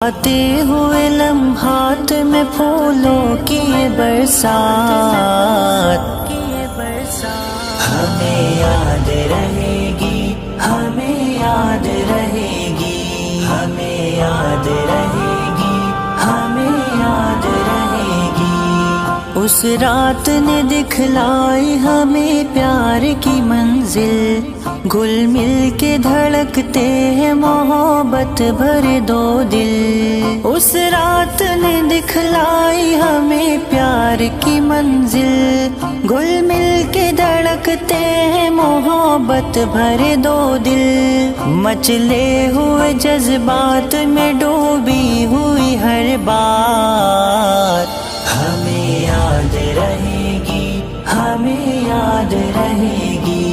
آتے ہوئے لمحات میں پھولوں کی یہ برسات ہمیں یاد رہے گی، ہمیں یاد رہے گی، ہمیں یاد رہے گی، ہمیں یاد رہے گی۔ اس رات نے دکھلائی ہمیں پیار کی منزل، گل مل کے دھڑکتے ہیں محبت بھرے دو دل۔ اس رات نے دکھلائی ہمیں پیار کی منزل، گل مل کے دھڑکتے ہیں محبت بھرے دو دل۔ مچلے ہوئے جذبات میں ڈوبی ہوئی ہر بات ہمیں یاد رہے گی، ہمیں یاد رہے گی۔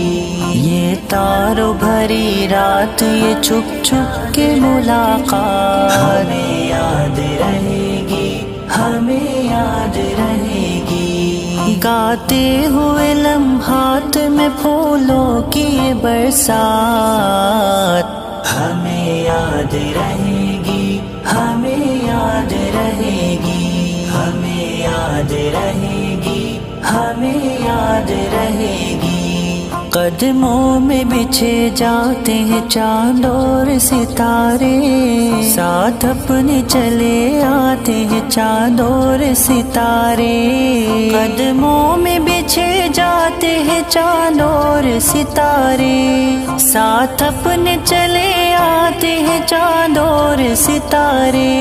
یہ تاروں بھری رات، یہ چھپ چھپ کے ملاقات ہمیں یاد رہے گی، ہمیں یاد رہے گی۔ گاتے ہوئے لمحات میں پھولوں کی یہ برسات ہمیں یاد رہے گی، ہمیں یاد رہے گی، ہمیں یاد رہے گی، ہمیں یاد رہے گی۔ قدموں میں بچھے جاتے ہیں چاند اور ستارے، ساتھ اپنے چلے آتے ہیں چاند اور ستارے۔ قدموں میں بچھے جاتے ہیں چاند اور ستارے، ساتھ اپنے چلے آتے ہیں چاند اور ستارے۔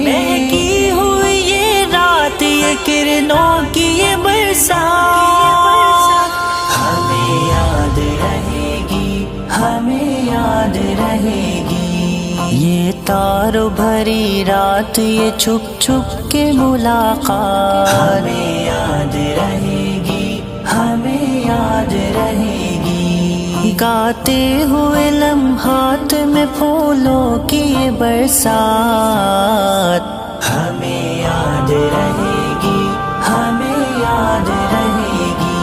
مہکی ہوئی یہ رات، یہ کرنوں کی یہ برسات ہمیں یاد رہے گی، ہمیں یاد رہے گی۔ یہ تاروں بھری رات، یہ چھپ چھپ کے ملاقات ہمیں یاد رہے گی، ہمیں یاد رہے گی۔ گاتے ہوئے لمحات میں پھولوں کی یہ برسات ہمیں یاد رہے گی، ہمیں یاد رہے گی،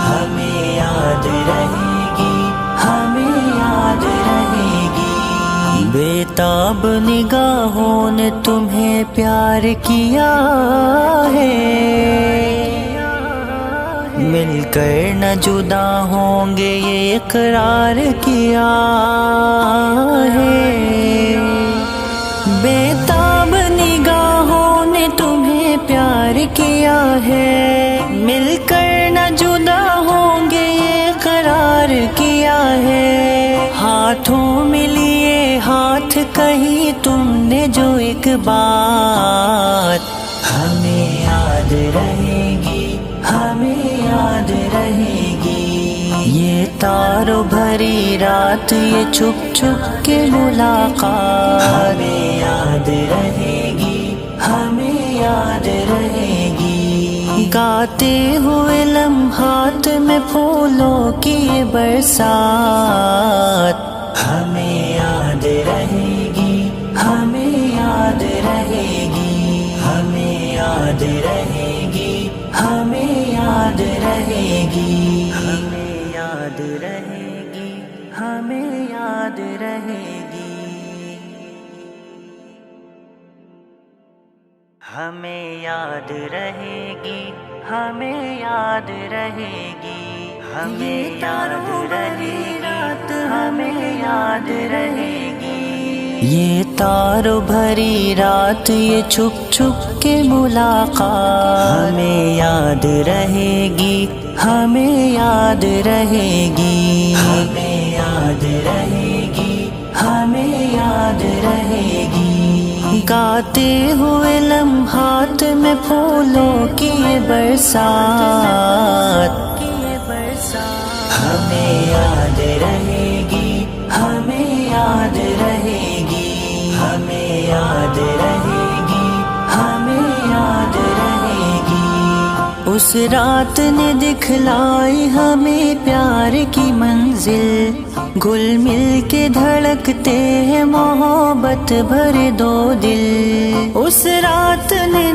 ہمیں یاد رہے گی، ہمیں یاد رہے گی۔ بےتاب نگاہوں نے تمہیں پیار کیا ہے، مل کر نہ جدا ہوں گے یہ اقرار کیا ہے۔ بےتاب نگاہوں نے تمہیں پیار کیا ہے، مل کر نہ جدا ہوں گے یہ اقرار کیا ہے۔ ہاتھوں میں لیے ہاتھ کہی تم نے جو ایک بات ہمیں یاد رہے گی، ہمیں یاد رہے گی۔ یہ تاروں بھری رات، یہ چھپ چھپ کے ملاقات ہمیں یاد رہے گی، ہمیں یاد رہے گی۔ گاتے ہوئے لمحات میں پھولوں کی یہ برسات ہمیں یاد رہے گی، ہمیں یاد رہے گی، ہمیں یاد رہے گی، ہمیں یاد رہے گی، ہمیں یاد رہے گی، ہمیں یاد رہے گی، ہمیں یاد رہے گی، ہمیں یاد رہے گی، ہمیں یاد رہے رات ہمیں یاد رہے گی۔ یہ تاروں بھری رات، یہ چھپ چھپ کے ملاقات ہمیں یاد رہے گی، ہمیں یاد رہے گی، ہمیں یاد رہے گی، ہمیں یاد رہے گی۔ گاتے ہوئے لمحات میں پھولوں کی یہ برسات ہمیں یاد رہے گی، ہمیں یاد رہے گی، ہمیں یاد رہے گی، ہمیں یاد رہے گی۔ اس رات نے دکھلائی ہمیں پیار کی منزل، گل مل کے دھڑکتے ہیں محبت بھرے دو دل۔ اس رات نے